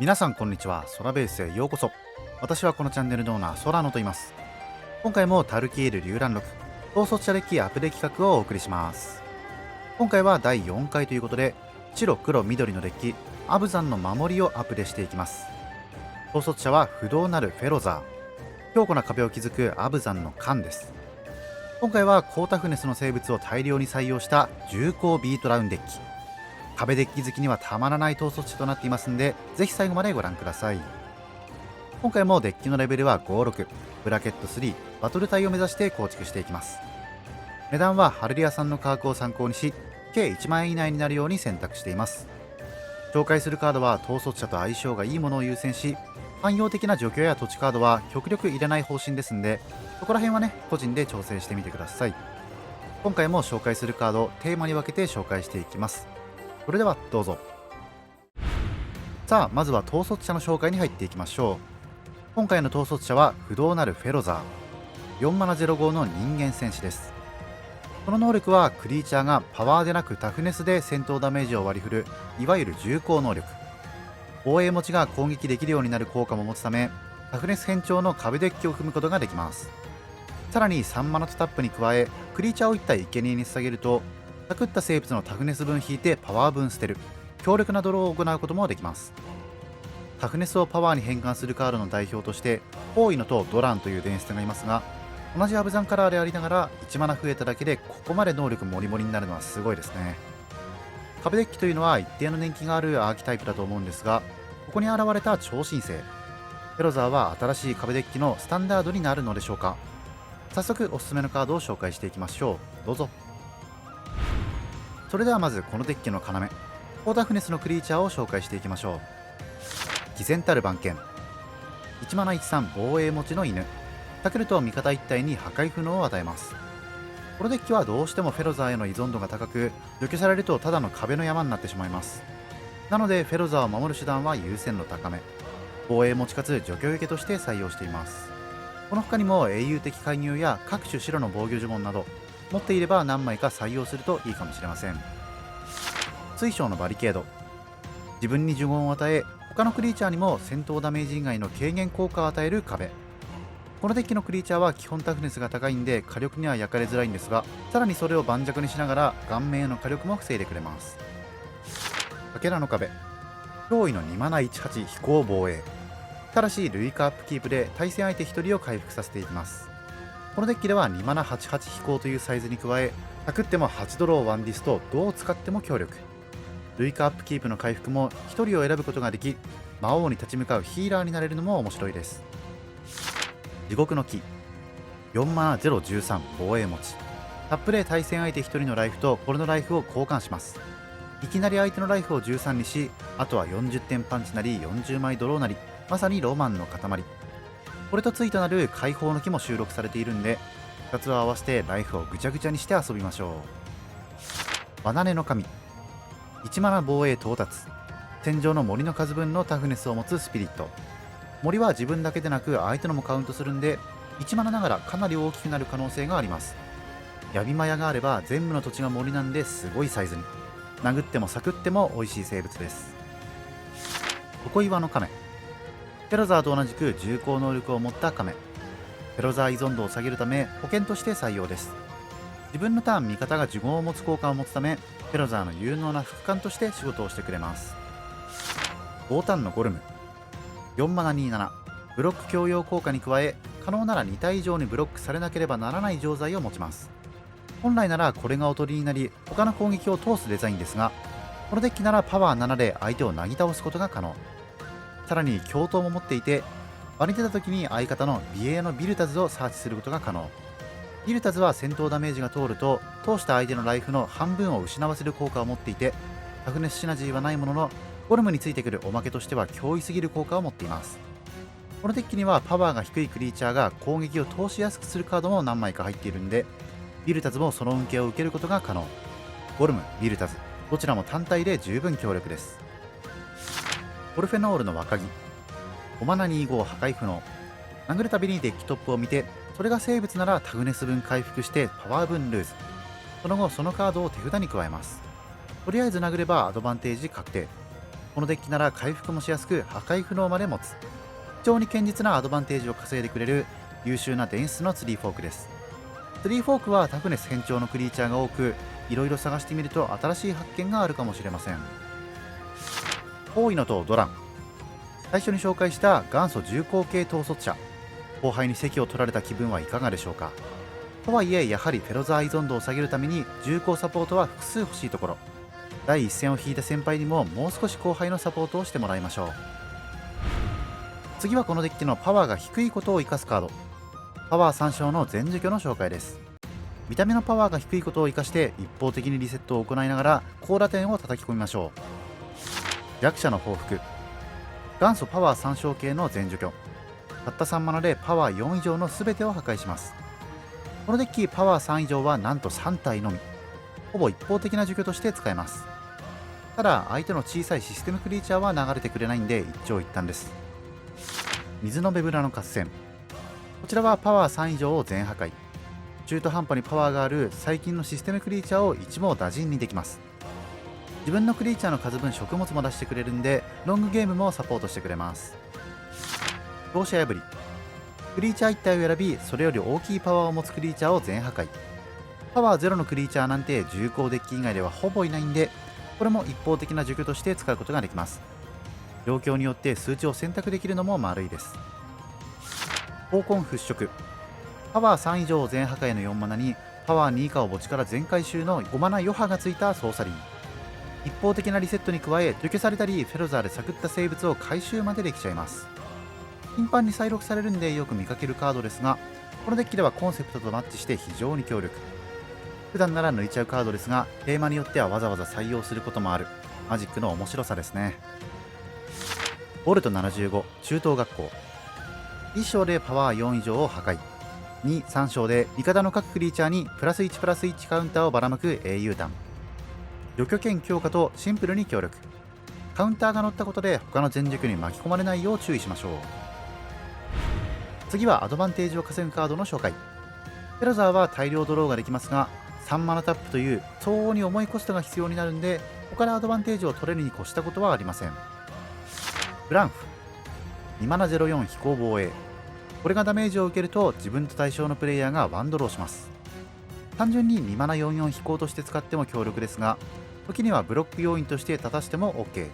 皆さんこんにちは。ソラベースへようこそ。私はこのチャンネルのオーナーソラノと言います。今回もタルキエル竜乱録統率者デッキアップデ企画をお送りします。今回は第4回ということで、白黒緑のデッキアブザンの守りをアップデしていきます。統率者は不動なるフェロザー、強固な壁を築くアブザンのカンです。今回はコータフネスの生物を大量に採用した重厚ビートラウンデッキ、壁デッキ好きにはたまらない統率者となっていますので、ぜひ最後までご覧ください。今回もデッキのレベルは56、ブラケット3、バトル帯を目指して構築していきます。値段はハルリアさんの価格を参考にし、計1万円以内になるように選択しています。紹介するカードは統率者と相性がいいものを優先し、汎用的な除去や土地カードは極力入れない方針ですんで、そこら辺はね、個人で調整してみてください。今回も紹介するカードをテーマに分けて紹介していきます。それではどうぞ。さあ、まずは統率者の紹介に入っていきましょう。今回の統率者は不動なるフェロザー、4マナ05の人間戦士です。この能力はクリーチャーがパワーでなくタフネスで戦闘ダメージを割り振る、いわゆる重厚能力。防衛持ちが攻撃できるようになる効果も持つため、タフネス変調の壁デッキを踏むことができます。さらに3マナとタップに加え、クリーチャーを1体生贄に捧げると、パクった生物のタフネス分引いてパワー分捨てる、強力なドローを行うこともできます。タフネスをパワーに変換するカードの代表として包囲のとドランという伝説がいますが、同じアブザンカラーでありながら1マナ増えただけでここまで能力モリモリになるのはすごいですね。壁デッキというのは一定の年季があるアーキタイプだと思うんですが、ここに現れた超新星フェロザーは新しい壁デッキのスタンダードになるのでしょうか。早速おすすめのカードを紹介していきましょう。どうぞ。それではまずこのデッキの要、コータフネスのクリーチャーを紹介していきましょう。偽善たる番犬、1マナ13防衛持ちの犬、タクルと味方1体に破壊不能を与えます。このデッキはどうしてもフェロザーへの依存度が高く、除去されるとただの壁の山になってしまいます。なのでフェロザーを守る手段は優先度高め、防衛持ちかつ除去受けとして採用しています。この他にも英雄的介入や各種白の防御呪文など、持っていれば何枚か採用するといいかもしれません。水晶のバリケード、自分に呪文を与え、他のクリーチャーにも戦闘ダメージ以外の軽減効果を与える壁。このデッキのクリーチャーは基本タフネスが高いんで火力には焼かれづらいんですが、さらにそれを盤石にしながら顔面への火力も防いでくれます。かけらの壁、脅威の2マナ18飛行防衛、ただしルイカアップキープで対戦相手1人を回復させていきます。このデッキでは2マナ88飛行というサイズに加え、パクっても8ドロー1ディスとどう使っても強力。ルイカアップキープの回復も1人を選ぶことができ、魔王に立ち向かうヒーラーになれるのも面白いです。地獄の木、4マナ013防衛持ち、タップで対戦相手1人のライフとこれのライフを交換します。いきなり相手のライフを13にし、あとは40点パンチなり40枚ドローなり、まさにロマンの塊。これと対となる解放の木も収録されているんで、2つを合わせてライフをぐちゃぐちゃにして遊びましょう。バナネの神、1マナ防衛到達、戦場の森の数分のタフネスを持つスピリット。森は自分だけでなく相手のもカウントするんで、1マナながらかなり大きくなる可能性があります。闇マヤがあれば全部の土地が森なんですごいサイズに、殴ってもサクっても美味しい生物です。常岩の亀、フェロザーと同じく重厚能力を持った亀。フェロザー依存度を下げるため保険として採用です。自分のターン味方が呪言を持つ効果を持つため、フェロザーの有能な副官として仕事をしてくれます。豪胆のゴルム、4マナ27ブロック強要効果に加え、可能なら2体以上にブロックされなければならない錠剤を持ちます。本来ならこれがおとりになり他の攻撃を通すデザインですが、このデッキならパワー7で相手をなぎ倒すことが可能。さらに強盗も持っていて、場に出た時に相方の美瑛のビルタズをサーチすることが可能。ビルタズは戦闘ダメージが通ると通した相手のライフの半分を失わせる効果を持っていて、タフネスシナジーはないもののゴルムについてくるおまけとしては脅威すぎる効果を持っています。このデッキにはパワーが低いクリーチャーが攻撃を通しやすくするカードも何枚か入っているんで、ビルタズもその恩恵を受けることが可能。ゴルム、ビルタズどちらも単体で十分強力です。ポルフェノールの若木、5マナ25破壊不能、殴るたびにデッキトップを見て、それが生物ならタグネス分回復してパワー分ルーズ。その後そのカードを手札に加えます。とりあえず殴ればアドバンテージ確定。このデッキなら回復もしやすく破壊不能まで持つ、非常に堅実なアドバンテージを稼いでくれる優秀な電出のツリーフォークです。ツリーフォークはタフネス偏重のクリーチャーが多く、いろいろ探してみると新しい発見があるかもしれません。多いのとドラン、最初に紹介した元祖重工系統率者、後輩に席を取られた気分はいかがでしょうか。とはいえ、やはりフェロザー依存度を下げるために重工サポートは複数欲しいところ。第一線を引いた先輩にももう少し後輩のサポートをしてもらいましょう。次はこのデッキのパワーが低いことを生かすカード、パワー参照の全除去の紹介です。見た目のパワーが低いことを生かして一方的にリセットを行いながら高打点を叩き込みましょう。弱者の報復、元祖パワー参照系の全除去、たった3マナでパワー4以上の全てを破壊します。このデッキパワー3以上はなんと3体のみ、ほぼ一方的な除去として使えます。ただ相手の小さいシステムクリーチャーは流れてくれないんで一長一短です。水のベブラの合戦、こちらはパワー3以上を全破壊、中途半端にパワーがある最近のシステムクリーチャーを一網打尽にできます。自分のクリーチャーの数分食物も出してくれるんでロングゲームもサポートしてくれます。強者破り、クリーチャー1体を選びそれより大きいパワーを持つクリーチャーを全破壊、パワー0のクリーチャーなんて重工デッキ以外ではほぼいないんで、これも一方的な除去として使うことができます。状況によって数値を選択できるのも丸いです。闘魂払拭、パワー3以上全破壊の4マナにパワー2以下を墓地から全回収の5マナ余波がついたソーサリー、一方的なリセットに加え除去されたりフェロザーでサクった生物を回収までできちゃいます。頻繁に再録されるんでよく見かけるカードですが、このデッキではコンセプトとマッチして非常に強力。普段なら抜いちゃうカードですがテーマによってはわざわざ採用することもあるマジックの面白さですね。ボルト75中等学校、1章でパワー4以上を破壊、2、3章で味方の各クリーチャーにプラス1プラス1カウンターをばらまく英雄弾、除去剣強化とシンプルに強力、カウンターが乗ったことで他の全除去に巻き込まれないよう注意しましょう。次はアドバンテージを稼ぐカードの紹介。フェロザーは大量ドローができますが3マナタップという相応に重いコストが必要になるんで他でアドバンテージを取れるに越したことはありません。ブランフ2マナ04飛行防衛、これがダメージを受けると自分と対象のプレイヤーがワンドローします。単純に2マナ44飛行として使っても強力ですが時にはブロック要因として立たしても OK。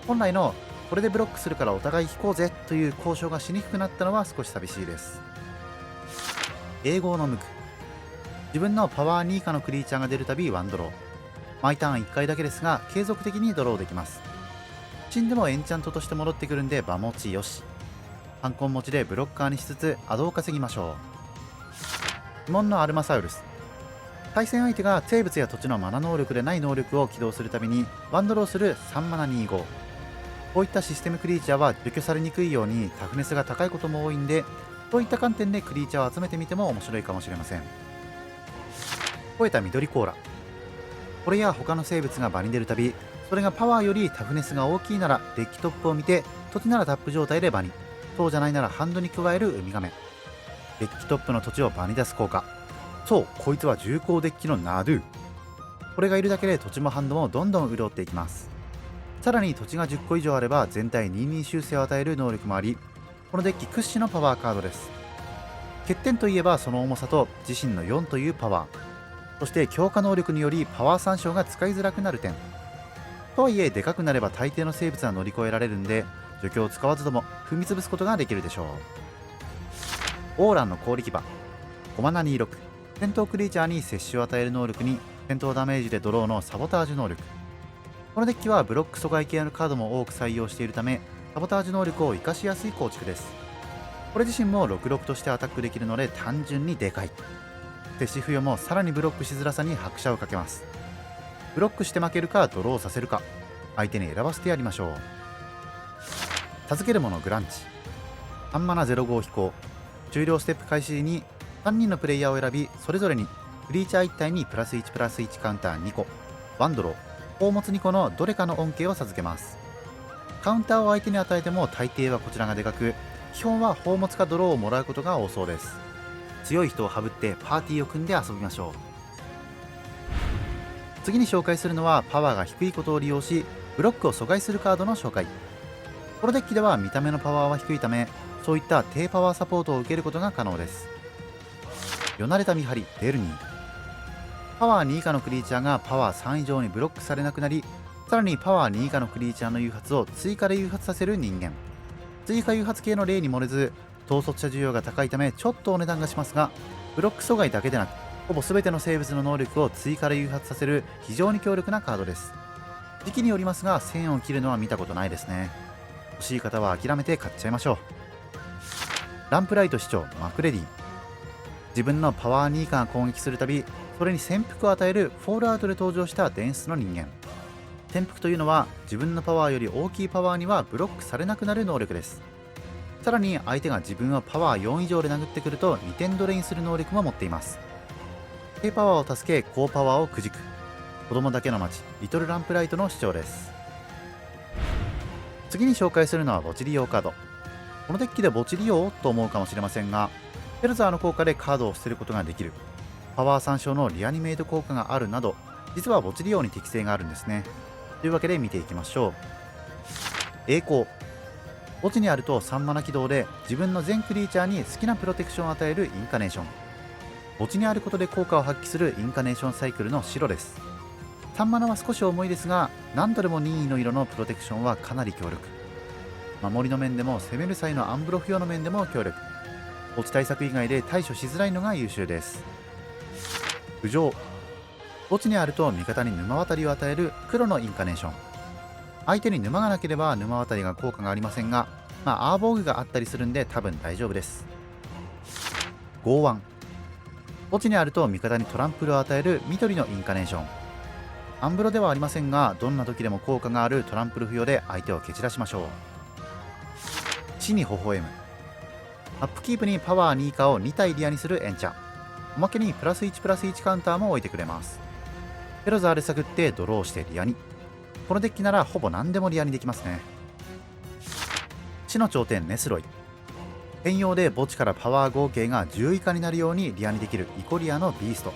本来のこれでブロックするからお互い引こうぜという交渉がしにくくなったのは少し寂しいです。永劫の無垢、自分のパワー2以下のクリーチャーが出るたびワンドロー、毎ターン1回だけですが継続的にドローできます。死んでもエンチャントとして戻ってくるんで場持ちよし、ハンコン持ちでブロッカーにしつつアドを稼ぎましょう。鬼門のアルマサウルス、対戦相手が生物や土地のマナ能力でない能力を起動するたびにワンドローする3マナ25、こういったシステムクリーチャーは除去されにくいようにタフネスが高いことも多いんで、そういった観点でクリーチャーを集めてみても面白いかもしれません。吠えた緑コーラ、これや他の生物が場に出るたびそれがパワーよりタフネスが大きいならデッキトップを見て土地ならタップ状態で場に、そうじゃないならハンドに加えるウミガメ、デッキトップの土地を場に出す効果、そうこいつは重工デッキのナドゥ、これがいるだけで土地もハンドもどんどん潤っていきます。さらに土地が10個以上あれば全体22修正を与える能力もあり、このデッキ屈指のパワーカードです。欠点といえばその重さと自身の4というパワー、そして強化能力によりパワー参照が使いづらくなる点。とはいえでかくなれば大抵の生物は乗り越えられるんで除去を使わずとも踏み潰すことができるでしょう。オーランの氷牙、5マナ26、戦闘クリーチャーに接種を与える能力に戦闘ダメージでドローのサボタージュ能力、このデッキはブロック阻害系のカードも多く採用しているためサボタージュ能力を活かしやすい構築です。これ自身も66としてアタックできるので単純にでかい。接種付与もさらにブロックしづらさに拍車をかけます。ブロックして負けるかドローさせるか相手に選ばせてやりましょう。授けるものグランチ、3マナ05飛行、終了ステップ開始時に3人のプレイヤーを選びそれぞれにクリーチャー1体にプラス1プラス1カウンター2個、ワンドロー、宝物2個のどれかの恩恵を授けます。カウンターを相手に与えても大抵はこちらがでかく、基本は宝物かドローをもらうことが多そうです。強い人をはぶってパーティーを組んで遊びましょう。次に紹介するのはパワーが低いことを利用しブロックを阻害するカードの紹介。このデッキでは見た目のパワーは低いため、そういった低パワーサポートを受けることが可能です。よなれた見張りデルニー。パワー2以下のクリーチャーがパワー3以上にブロックされなくなり、さらにパワー2以下のクリーチャーの誘発を追加で誘発させる人間。追加誘発系の例に漏れず、統率者需要が高いためちょっとお値段がしますが、ブロック阻害だけでなく、ほぼ全ての生物の能力を追加で誘発させる非常に強力なカードです。時期によりますが、1000を切るのは見たことないですね。欲しい方は諦めて買っちゃいましょう。ランプライト市長マクレディ。自分のパワー2以下が攻撃するたび、それに潜伏を与えるフォールアウトで登場した伝説の人間。潜伏というのは自分のパワーより大きいパワーにはブロックされなくなる能力です。さらに相手が自分をパワー4以上で殴ってくると2点ドレインする能力も持っています。低パワーを助け高パワーをくじく子供だけの街リトルランプライトの主張です。次に紹介するのは墓地利用カード。このデッキで墓地利用と思うかもしれませんが、フェルザーの効果でカードを捨てることができる、パワー3勝のリアニメイト効果があるなど、実は墓地利用に適性があるんですね。というわけで見ていきましょう。栄光。墓地にあると3マナ起動で自分の全クリーチャーに好きなプロテクションを与えるインカネーション。墓地にあることで効果を発揮するインカネーションサイクルの白です。3マナは少し重いですが、何度でも任意の色のプロテクションはかなり強力。守りの面でも攻める際のアンブロ付与の面でも強力。墓地対策以外で対処しづらいのが優秀です。浮上。墓地にあると味方に沼渡りを与える黒のインカネーション。相手に沼がなければ沼渡りが効果がありませんが、アーボーグがあったりするんで多分大丈夫です。剛腕。墓地にあると味方にトランプルを与える緑のインカネーション。アンブロではありませんが、どんな時でも効果があるトランプル付与で相手を蹴散らしましょう。地に微笑む。アップキープにパワー2以下を2体リアにするエンチャ。おまけにプラス1+1カウンターも置いてくれます。フェロザーで探ってドローしてリアに。このデッキならほぼ何でもリアにできますね。地の頂点ネスロイ。変容で墓地からパワー合計が10以下になるようにリアにできるイコリアのビースト。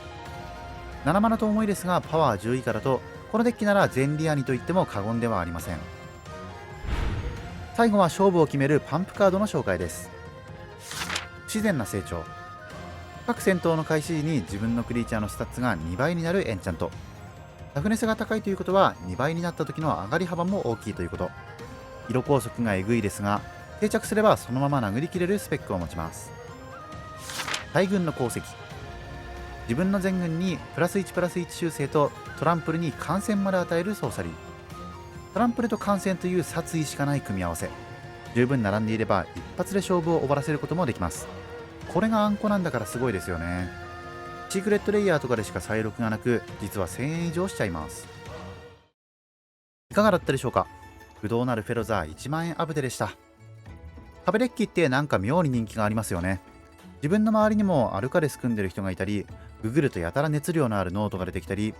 7マナと重いですがパワー10以下だと、このデッキなら全リアにと言っても過言ではありません。最後は勝負を決めるパンプカードの紹介です。不自然な成長。各戦闘の開始時に自分のクリーチャーのスタッツが2倍になるエンチャント。タフネスが高いということは2倍になった時の上がり幅も大きいということ。色拘束がえぐいですが、定着すればそのまま殴り切れるスペックを持ちます。大軍の功績。自分の全軍にプラス1+1修正とトランプルに感染まで与えるソーサリー。トランプルと感染という殺意しかない組み合わせ。十分並んでいれば一発で勝負を終わらせることもできます。これがあんこなんだからすごいですよね。シークレットレイヤーとかでしか再録がなく、実は1000円以上しちゃいます。いかがだったでしょうか。不動なるフェロザー1万円アブテでした。壁デッキってなんか妙に人気がありますよね。自分の周りにもアルカレス組んでる人がいたり、ググるとやたら熱量のあるノートが出てきたり、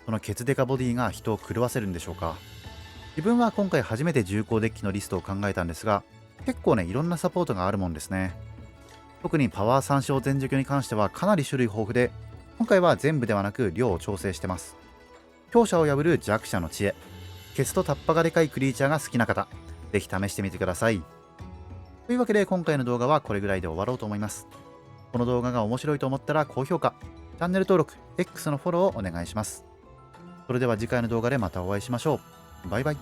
そのケツデカボディが人を狂わせるんでしょうか。自分は今回初めて重工デッキのリストを考えたんですが、結構ね、いろんなサポートがあるもんですね。特にパワー3勝全除去に関してはかなり種類豊富で、今回は全部ではなく量を調整してます。強者を破る弱者の知恵、ケツとタッパがでかいクリーチャーが好きな方、ぜひ試してみてください。というわけで今回の動画はこれぐらいで終わろうと思います。この動画が面白いと思ったら高評価、チャンネル登録、X のフォローをお願いします。それでは次回の動画でまたお会いしましょう。バイバイ。